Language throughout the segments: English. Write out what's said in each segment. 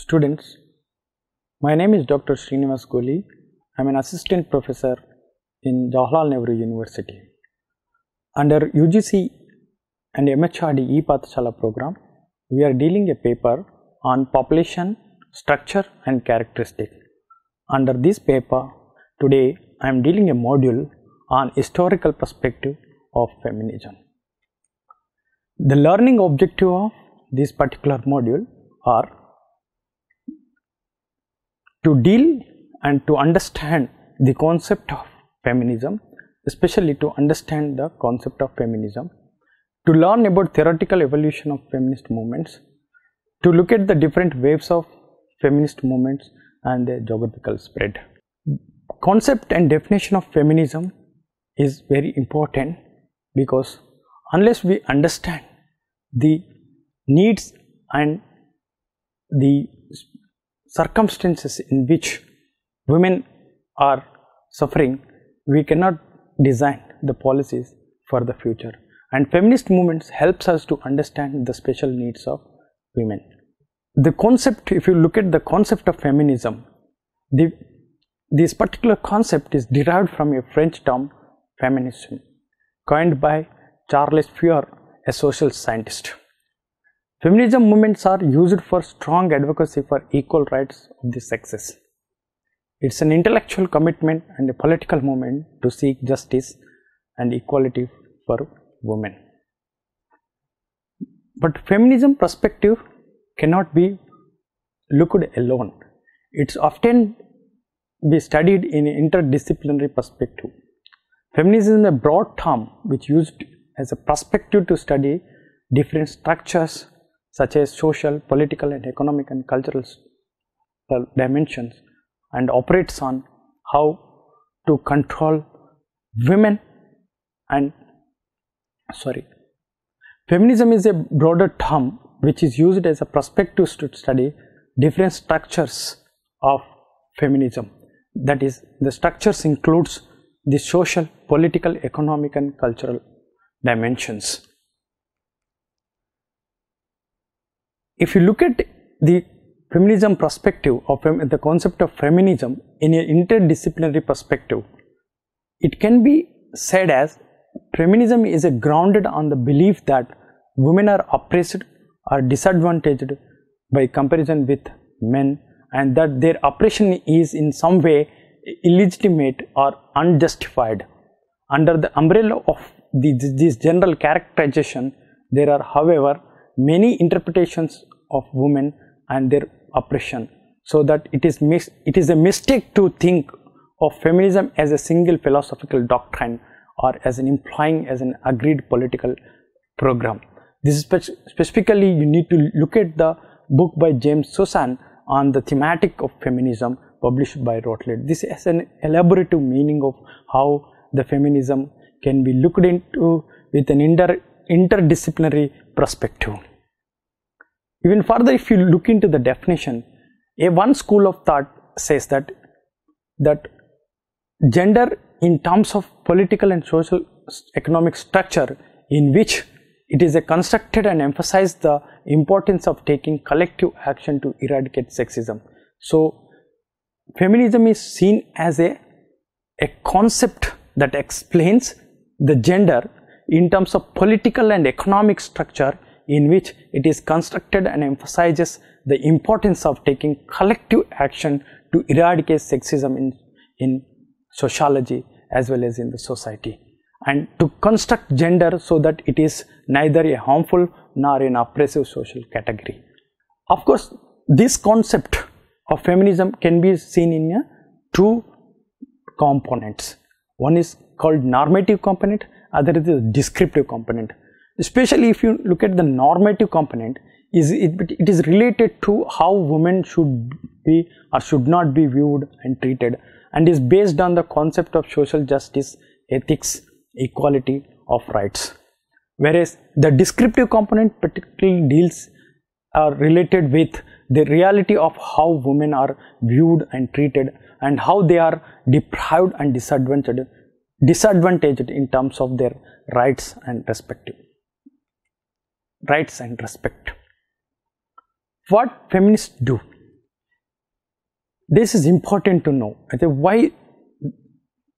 Students, my name is Dr. Srinivas Goli. I am an assistant professor in Jawaharlal Nehru University. Under UGC and MHRD E-Pathshala program, we are dealing a paper on population, structure and characteristics. Under this paper, today I am dealing a module on historical perspective of feminism. The learning objective of this particular module are to deal and to understand the concept of feminism, especially to understand the concept of feminism, to learn about theoretical evolution of feminist movements, to look at the different waves of feminist movements and their geographical spread. Concept and definition of feminism is very important because unless we understand the needs and the circumstances in which women are suffering, we cannot design the policies for the future. And feminist movements helps us to understand the special needs of women. The concept, if you look at the concept of feminism, this particular concept is derived from a French term, feminism, coined by Charles Fourier, a social scientist. Feminism movements are used for strong advocacy for equal rights of the sexes. It's an intellectual commitment and a political movement to seek justice and equality for women. But feminism perspective cannot be looked alone. It's often be studied in an interdisciplinary perspective. Feminism is a broad term which used as a perspective to study different structures such as social, political and economic and cultural dimensions, and operates on how to control women and feminism is a broader term which is used as a perspective to study different structures of feminism. That is, the structures includes the social, political, economic and cultural dimensions. If you look at the feminism perspective of the concept of feminism in an interdisciplinary perspective, it can be said as feminism is grounded on the belief that women are oppressed or disadvantaged by comparison with men, and that their oppression is in some way illegitimate or unjustified. Under the umbrella of this general characterization, there are, however, many interpretations of women and their oppression, so that it is a mistake to think of feminism as a single philosophical doctrine or as implying as an agreed political program. This is specifically you need to look at the book by James Susan on the thematic of feminism published by Routledge. This has an elaborative meaning of how the feminism can be looked into with an interdisciplinary perspective. Even further, if you look into the definition, one school of thought says that gender in terms of political and social economic structure in which it is constructed and emphasize the importance of taking collective action to eradicate sexism. So feminism is seen as a concept that explains the gender in terms of political and economic structure in which it is constructed and emphasizes the importance of taking collective action to eradicate sexism in sociology as well as in the society, and to construct gender so that it is neither a harmful nor an oppressive social category. Of course, this concept of feminism can be seen in two components. One is called normative component, other is the descriptive component. Especially if you look at the normative component, it is related to how women should be or should not be viewed and treated, and is based on the concept of social justice, ethics, equality of rights. Whereas the descriptive component particularly deals are related with the reality of how women are viewed and treated and how they are deprived and disadvantaged in terms of their rights and respect. What feminists do? this is important to know. I think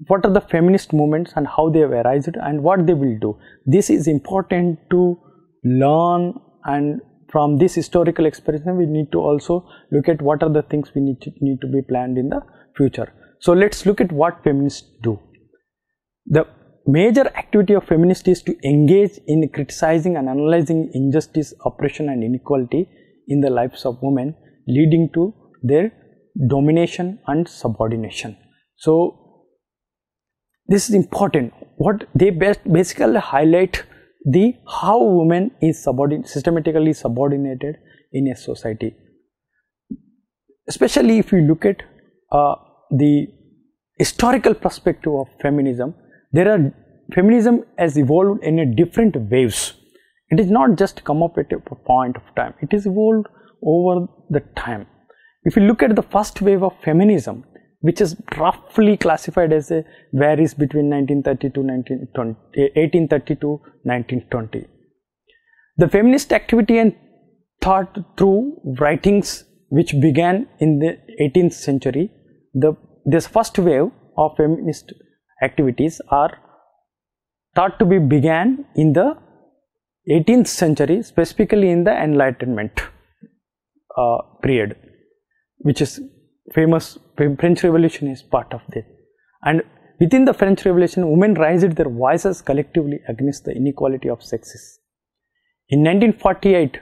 what are the feminist movements and how they have arisen and what they will do. This is important to learn, and from this historical experience we need to also look at what are the things we need to be planned in the future. So let's look at what feminists do. The major activity of feminists is to engage in criticizing and analyzing injustice, oppression and inequality in the lives of women, leading to their domination and subordination. So this is important. What they basically highlight how women is systematically subordinated in a society. Especially if you look at the historical perspective of feminism, feminism has evolved in a different waves. It is not just come up at a point of time. It is evolved over the time. If you look at the first wave of feminism, which is roughly classified as varies between 1830 to 1920. The feminist activity and thought through writings which began in the 18th century, this first wave of feminist activities are thought to be began in the 18th century, specifically in the Enlightenment period, which is famous. French Revolution is part of it. And within the French Revolution, women raised their voices collectively against the inequality of sexes. In 1948,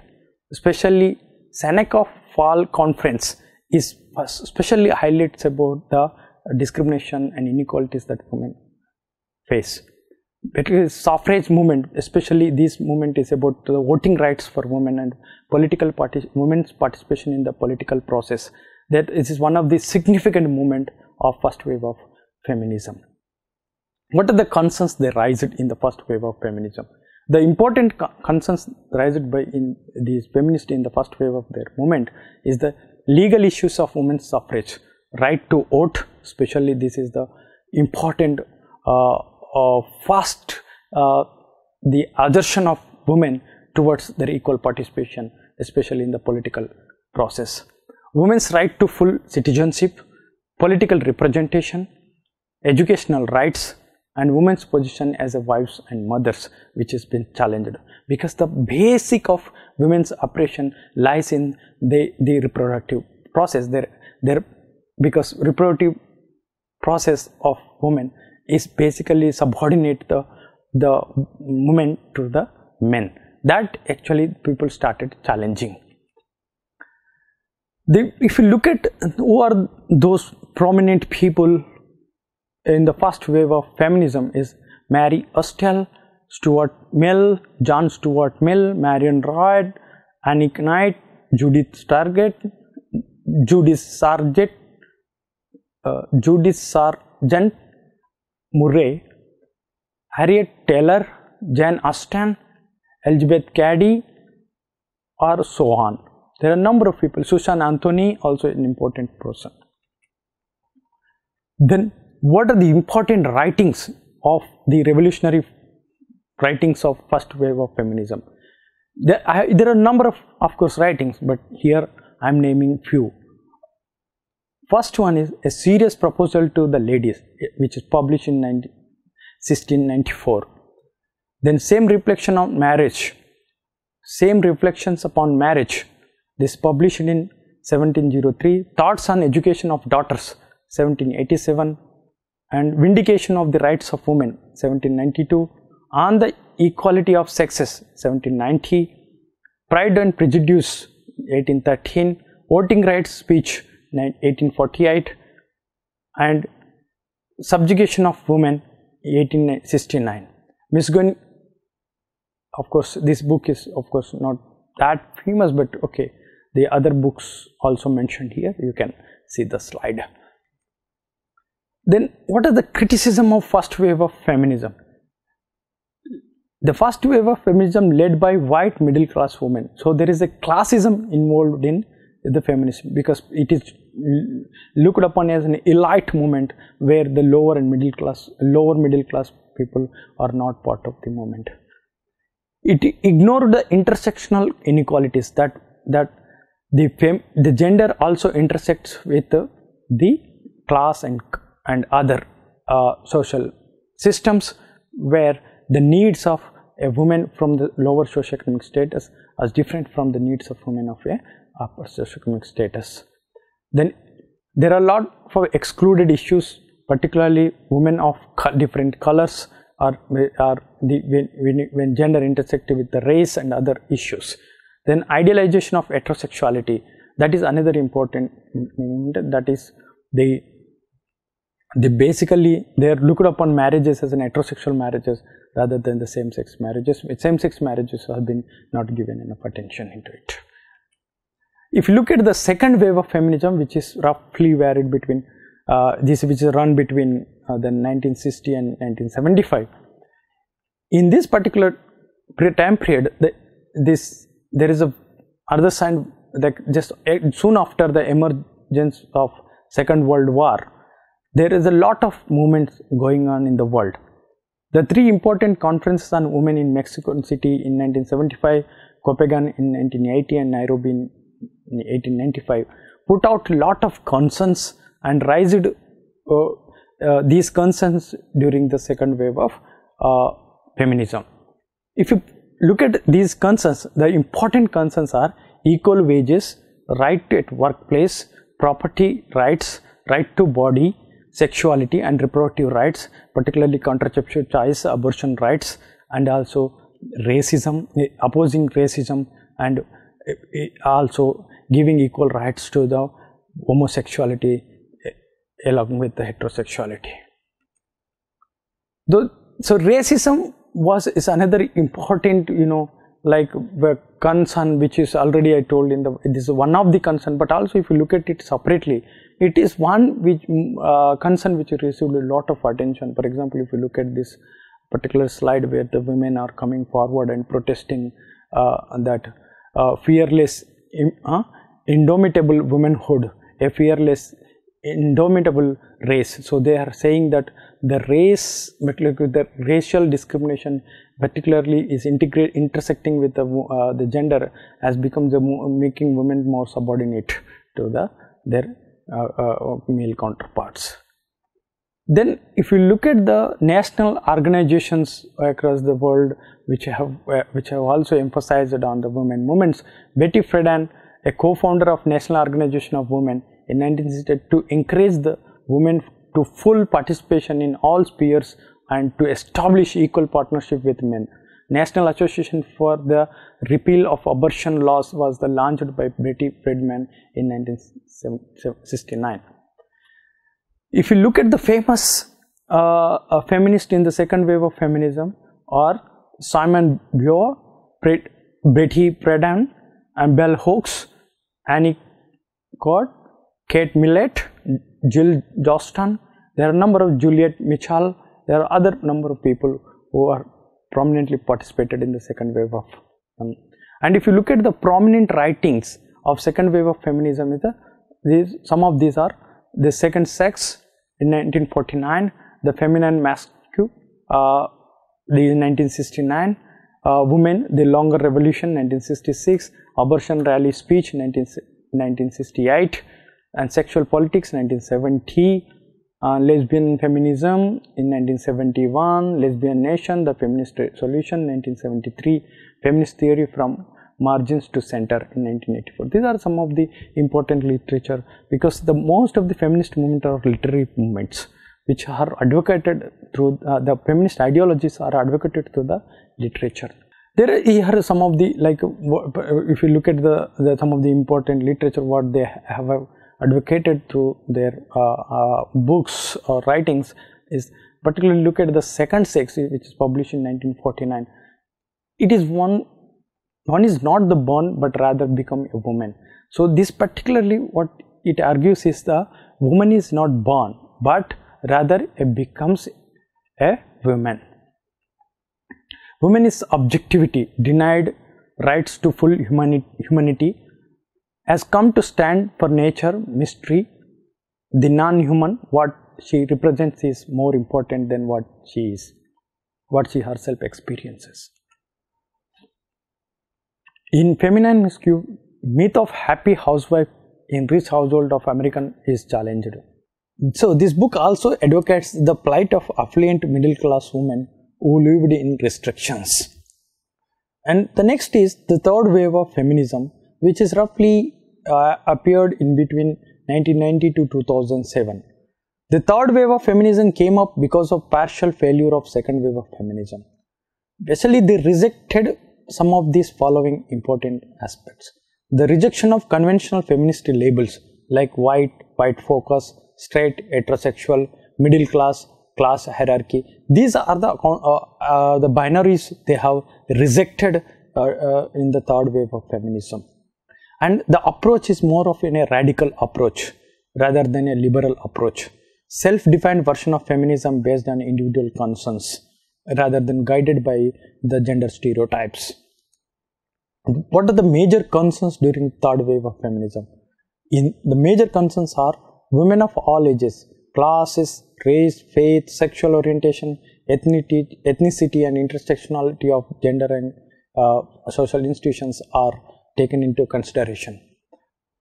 especially Seneca Fall Conference is especially highlights about the discrimination and inequalities that women face. Because suffrage movement, especially this movement, is about the voting rights for women and women's participation in the political process. That this is one of the significant movement of first wave of feminism. What are the concerns they raised in the first wave of feminism? The important concerns raised by these feminists in the first wave of their movement is the legal issues of women's suffrage, right to vote. Especially this is the important first the assertion of women towards their equal participation, especially in the political process. Women's right to full citizenship, political representation, educational rights, and women's position as wives and mothers, which has been challenged, because the basic of women's oppression lies in the reproductive process. Because reproductive process of women is basically subordinate the women to the men. That actually people started challenging. If you look at who are those prominent people in the first wave of feminism, is Mary Astell, Stuart Mill, John Stuart Mill, Marion Royd, Annie Knight, Judith Sargent, Murray, Harriet Taylor, Jane Austen, Elizabeth Cady, or so on. There are a number of people. Susan Anthony, also an important person. Then what are the important writings of the revolutionary writings of first wave of feminism? There are a number of course writings, but here I am naming few. First one is A Serious Proposal to the Ladies, which is published in 1694. Then Same Reflection on Marriage, Same Reflections upon Marriage, this published in 1703. Thoughts on Education of Daughters, 1787. And Vindication of the Rights of Women, 1792. On the Equality of Sexes, 1790. Pride and Prejudice, 1813. Voting Rights Speech, 1848. And Subjugation of Women, 1869. Miss Gunn, of course, this book is of course not that famous, but okay, the other books also mentioned here. You can see the slide. Then what are the criticism of first wave of feminism? The first wave of feminism led by white middle class women. So there is a classism involved in the feminism, because it is looked upon as an elite movement where the lower middle class people are not part of the movement. It ignored the intersectional inequalities, that the gender also intersects with the class and other social systems, where the needs of a woman from the lower socioeconomic status are different from the needs of women of a upper socioeconomic status. Then there are a lot of excluded issues, particularly women of different colors when gender intersect with the race and other issues. Then idealization of heterosexuality, that is another important movement. That is they basically they are looked upon marriages as an heterosexual marriages rather than the same-sex marriages. Same-sex marriages have been not given enough attention into it. If you look at the second wave of feminism, which is roughly varied between which is run between the 1960 and 1975, in this particular time period, there is a other sign that just soon after the emergence of Second World War, there is a lot of movements going on in the world. The three important conferences on women in Mexico City in 1975, Copenhagen in 1980 and Nairobi in 1895 put out a lot of concerns and raised these concerns during the second wave of feminism. If you look at these concerns, the important concerns are equal wages, right at workplace, property rights, right to body, sexuality and reproductive rights, particularly contraceptive choice, abortion rights, and also racism, opposing racism, and also giving equal rights to the homosexuality along with the heterosexuality. So racism is another important, like concern, which is already I told in this is one of the concern, but also if you look at it separately, it is one which concern which received a lot of attention. For example, if you look at this particular slide where the women are coming forward and protesting that fearless, indomitable womanhood, a fearless, indomitable race. So they are saying that the race, the racial discrimination, particularly is intersecting with the gender, has become making women more subordinate to their male counterparts. Then, if you look at the national organizations across the world, which have also emphasized on the women movements, Betty Friedan, a co-founder of National Organization of Women in 1960, to encourage the women to full participation in all spheres and to establish equal partnership with men. National Association for the Repeal of Abortion Laws was launched by Betty Friedan in 1969. If you look at the famous feminist in the second wave of feminism are Simone Beauvoir, Betty Friedan, and Bell Hooks, Annie Cord, Kate Millett, Jill Johnston. There are a number of Juliet Mitchell. There are other number of people who are prominently participated in the second wave of and if you look at the prominent writings of second wave of feminism, some of these are The Second Sex in 1949, The Feminine Masque, the 1969, Women, The Longer Revolution 1966, Abortion Rally Speech 1968, and Sexual Politics 1970, Lesbian Feminism in 1971, Lesbian Nation, The Feminist Solution 1973, Feminist Theory from Margins to Center in 1984. These are some of the important literature, because most of the feminist movement are literary movements which are advocated through the feminist ideologies are advocated through the literature. Here are some of the, like, if you look at some of the important literature what they have advocated through their books or writings is particularly look at The Second Sex, which is published in 1949. It is one is not the born but rather become a woman. So this particularly what it argues is the woman is not born but rather it becomes a woman. Woman is objectivity, denied rights to full humanity, has come to stand for nature, mystery, the non-human. What she represents is more important than what she is, what she herself experiences. In Feminine Masque, myth of happy housewife in rich household of American is challenged. So this book also advocates the plight of affluent middle class women who lived in restrictions. And the next is the third wave of feminism, which is roughly appeared in between 1990 to 2007. The third wave of feminism came up because of partial failure of second wave of feminism. Basically, they rejected some of these following important aspects. The rejection of conventional feminist labels like white, white focus, straight, heterosexual, middle class, class hierarchy. These are the binaries they have rejected in the third wave of feminism. And the approach is more of a radical approach rather than a liberal approach. Self-defined version of feminism based on individual concerns rather than guided by the gender stereotypes. What are the major concerns during third wave of feminism? The major concerns are women of all ages, classes, race, faith, sexual orientation, ethnicity and intersectionality of gender and social institutions are taken into consideration.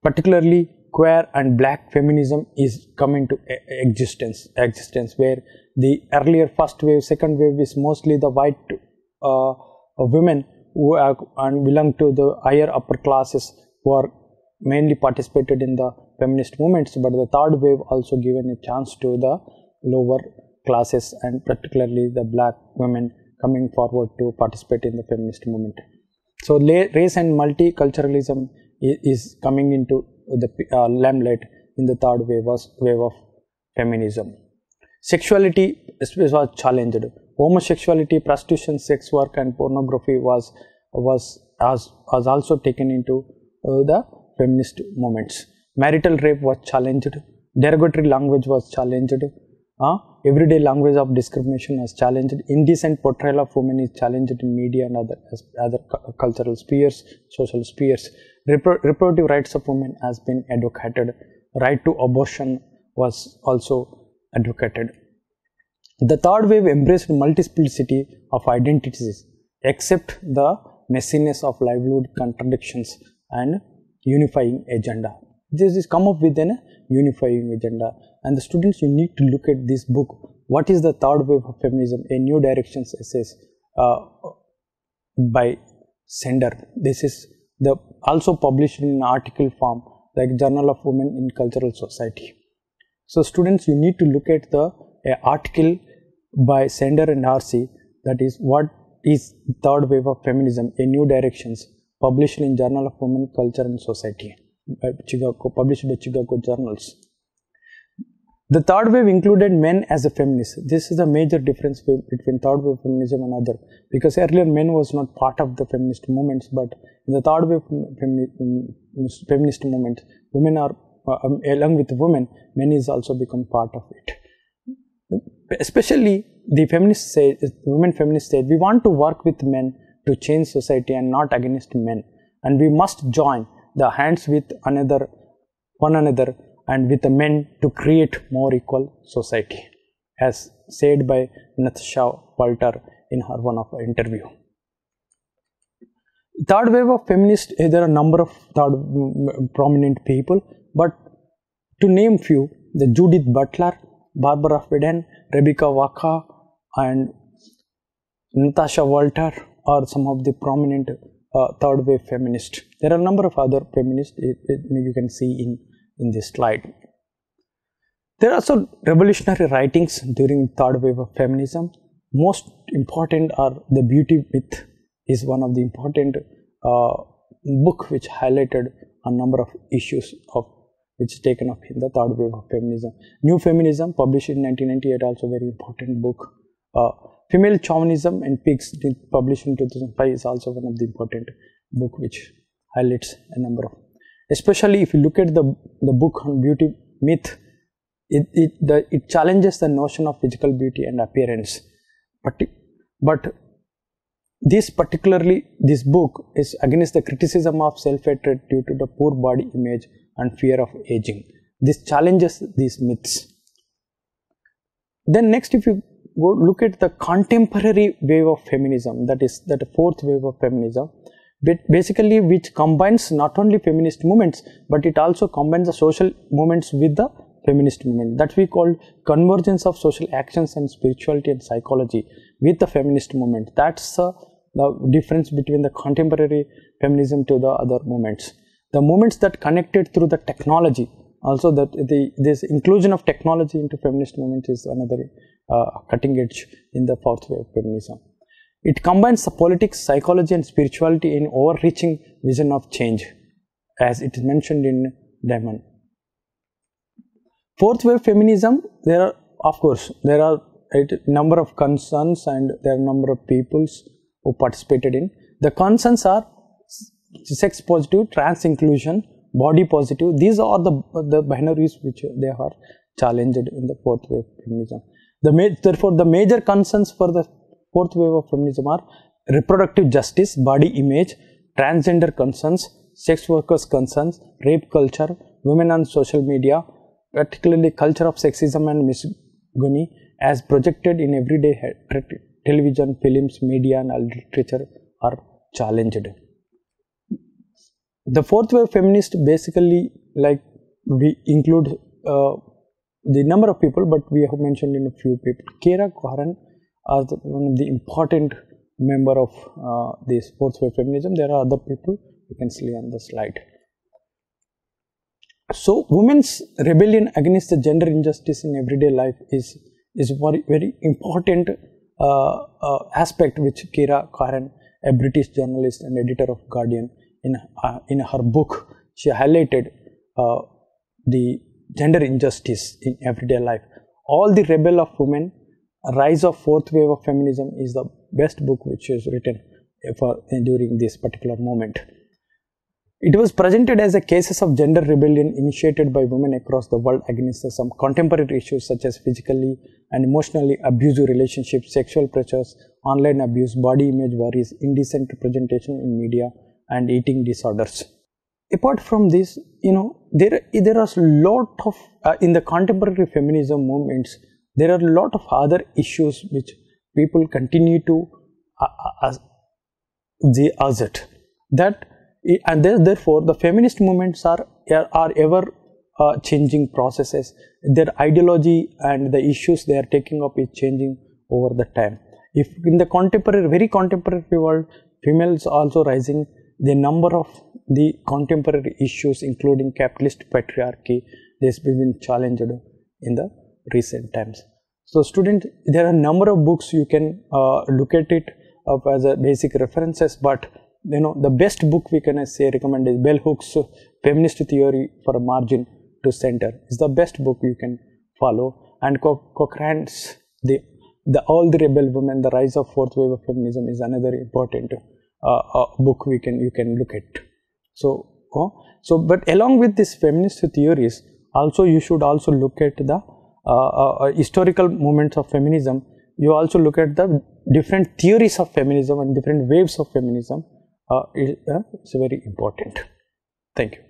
Particularly queer and black feminism is coming to existence where the earlier first wave, second wave is mostly the white women who belong to the higher upper classes who are mainly participated in the feminist movements, but the third wave also given a chance to the lower classes and particularly the black women coming forward to participate in the feminist movement. So race and multiculturalism is coming into the limelight in the third wave of feminism. Sexuality was challenged. Homosexuality, prostitution, sex work and pornography was also taken into the feminist movements. Marital rape was challenged. Derogatory language was challenged. Everyday language of discrimination was challenged. Indecent portrayal of women is challenged in media and other cultural spheres, social spheres. Reproductive rights of women has been advocated. Right to abortion was also advocated. The third wave embraced multiplicity of identities, except the messiness of livelihood contradictions and unifying agenda. This is come up with a unifying agenda, and the students, you need to look at this book. What is the third wave of feminism? A New Directions essays by Sender. This is also published in article form, like Journal of Women in Cultural Society. So students, you need to look at the article by Sender and Darcy, that is what is third wave of feminism, A New Directions, published in Journal of Women, Culture and Society, published by Chicago Journals. The third wave included men as a feminist. This is a major difference between third wave feminism and other, because earlier men was not part of the feminist movements, but in the third wave feminist movement, women are along with women, men is also become part of it. Especially the feminists say, women feminists said, we want to work with men to change society and not against men, and we must join the hands with one another and with the men to create more equal society, as said by Natasha Walter in her one of her interview. Third wave of feminists, there are a number of prominent people, but to name few, the Judith Butler, Barbara Fredon, Rebecca Waka and Natasha Walter are some of the prominent third wave feminists. There are a number of other feminists you can see in this slide. There are also revolutionary writings during third wave of feminism. Most important are the Beauty Myth is one of the important book which highlighted a number of issues of which is taken up in the third wave of feminism. New Feminism, published in 1998, also very important book. Female Chauvinism and Pigs, published in 2005, is also one of the important book which highlights a number of. Especially if you look at the book on Beauty Myth, it challenges the notion of physical beauty and appearance. But this book is against the criticism of self-hatred due to the poor body image and fear of aging. This challenges these myths. Then next, if you go look at the contemporary wave of feminism, that is the fourth wave of feminism, basically which combines not only feminist movements, but it also combines the social movements with the feminist movement. That we call convergence of social actions and spirituality and psychology with the feminist movement. That's the difference between the contemporary feminism to the other movements. The movements that connected through the technology, also that this inclusion of technology into feminist movement is another cutting edge in the fourth wave feminism. It combines the politics, psychology and spirituality in overreaching vision of change, as it is mentioned in Diamond. Fourth wave feminism, there are a number of concerns and there are a number of peoples who participated in. The concerns are sex positive, trans inclusion, body positive. These are the binaries which they are challenged in the fourth wave feminism. Therefore, the major concerns for the fourth wave of feminism are reproductive justice, body image, transgender concerns, sex workers concerns, rape culture, women on social media, particularly culture of sexism and misogyny as projected in everyday television, films, media and literature are challenged. The fourth wave feminist basically, like, we include the number of people, but we have mentioned in a few people. Kira Koharan are one of the important member of this fourth wave feminism. There are other people you can see on the slide. So, women's rebellion against the gender injustice in everyday life is very, very important aspect which Kira Koharan, a British journalist and editor of Guardian, in her book, she highlighted the gender injustice in everyday life. All the Rebel of Women, Rise of Fourth Wave of Feminism is the best book which is written during this particular moment. It was presented as a cases of gender rebellion initiated by women across the world against some contemporary issues such as physically and emotionally abusive relationships, sexual pressures, online abuse, body image worries, indecent representation in media, and eating disorders. Apart from this, there are a lot of in the contemporary feminism movements, there are a lot of other issues which people continue to assert that, and therefore the feminist movements are ever changing processes. Their ideology and the issues they are taking up is changing over the time. If in the very contemporary world, females also rising, the number of the contemporary issues including capitalist patriarchy, this has been challenged in the recent times. So students, there are a number of books you can look at it as a basic references, but the best book we can recommend is Bell Hooks' Feminist Theory for a Margin to Center is the best book you can follow, and Cochrane's All the Rebel Women, The Rise of Fourth Wave of Feminism is another important book you can look at. But along with these feminist theories, also you should also look at the historical movements of feminism. You also look at the different theories of feminism and different waves of feminism. It's very important. Thank you.